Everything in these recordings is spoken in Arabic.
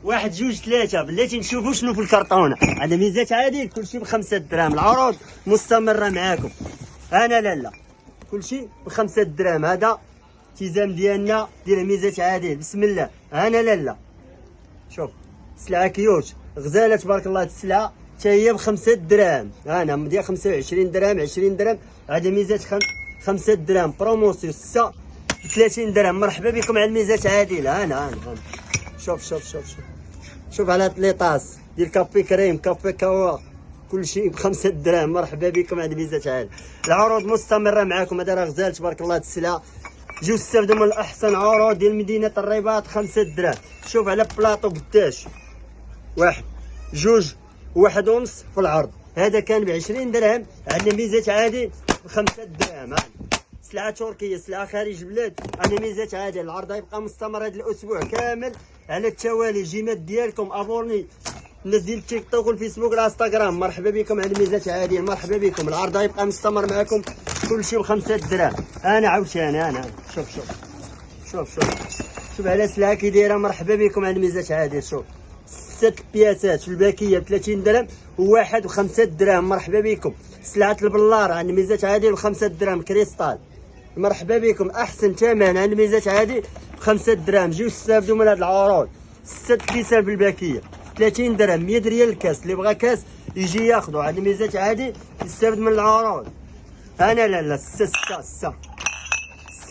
واحد جوج ثلاثة بلاتي نشوفوا شنو في الكرتونة. على ميزات عادي كلشي ب5 دراهم. العروض مستمرة معاكم. أنا لالا كلشي ب5 دراهم. هذا التزام ديالنا ديال ميزات عادل. بسم الله. أنا لالا شوف سلعة كيوش غزالة تبارك الله. السلعة حتى هي ب5 دراهم. أنا مدير 25 درهم 20 درهم. هذا ميزات 5 دراهم بروموسيون 6 30 درهم. مرحبا بكم على الميزات عادله. أنا شوف على لي طاس ديال كافي كريم كافي كوا كلشي ب5 دراهم. مرحبا بكم على الميزات عادله. العروض مستمره معاكم. هذا راه غزال تبارك الله. السلعه جوج استخدموا من احسن عروض ديال مدينه الرباط 5 دراهم. شوف على بلاطو قداش واحد جوج واحد ونص في العرض. هذا كان ب20 درهم. عندنا ميزات عادي ب5 دراهم. سلعة تركية سلعة خارج البلاد. أنا ميزات عادي. العرض غيبقى مستمر هذا الأسبوع كامل على التوالي. جيمات ديالكم أبوني الناس ديال التيك توك والفيسبوك والانستغرام. مرحبا بكم على ميزات عادية. مرحبا بكم. العرض غيبقى مستمر معكم كلشي ب5 دراهم. أنا عاوتاني أنا شوف على سلعة كي دايرة. مرحبا بكم على ميزات عادية. شوف 6 بياسات في الباكية ب30 درهم وواحد ب5 دراهم. مرحبا بكم. سلعة البلار عند ميزات عادي ب5 دراهم كريستال. مرحبا بكم. احسن ثمن عند ميزات عادي ب5 دراهم. جيو استافدوا من هاد العروض. 6 كيسان في الباكيه 30 درهم 100 ريال الكاس. اللي بغى كاس يجي ياخذوا عند ميزات عادي يستافد من العروض. انا لالا 6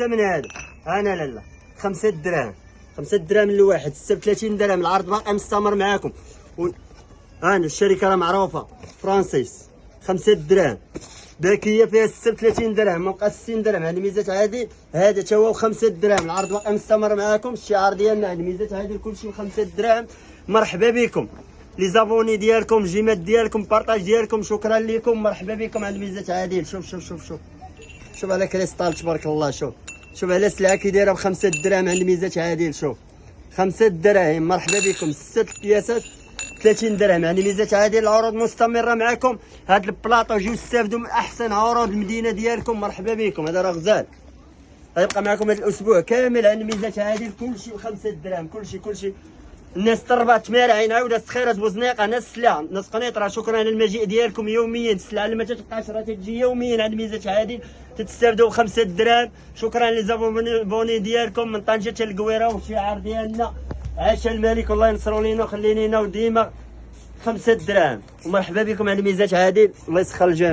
من هذا. انا لالا 5 دراهم 5 دراهم لواحد 6 ب 30 درهم. العرض باقي مستمر معاكم. انا الشركه راه معروفه فرانسيس 5 دراهم باكيه فيها 36 درهم. مبقى 60 درهم. عندي ميزات عادي. هذا تا هو 5 دراهم. العرض باقي مستمر معاكم. الشعار ديالنا عندي ميزات عادي كلشي ب5 دراهم. مرحبا بكم لي زابوني ديالكم جيمات ديالكم بارطاج ديالكم. شكرا لكم. مرحبا بكم عند ميزات عادي. شوف على كريستال تبارك الله. شوف على سلعه كي دايره ب5 دراهم عند ميزات عادي. شوف 5 دراهم. مرحبا بكم. 6 بياسات 30 درهم. يعني ميزات عادي. العروض مستمره معكم. هاد البلاطو جيو استافدوا من احسن عروض المدينه ديالكم. مرحبا بكم. هذا راه غزال غيبقى معكم هذا الاسبوع كامل. عند ميزات عادي كلشي ب5 دراهم. كلشي الناس طربات تمارعين عاوده سخيرات بوزنيقه ناس سلعه ناس قنيطره. شكرا على المجيء ديالكم يوميا. السلعه اللي ما تتبقاش راه تجي يوميا عند ميزات عادي تتستافدوا ب5 دراهم. شكرا للزابوني ديالكم من طنجه حتى القويره. والشعار ديالنا عاش الملك والله ينصروا لينا وخلي لينا وديما 5 دراهم. ومرحبا بكم على ميزات عادل. الله يسخر الجميع.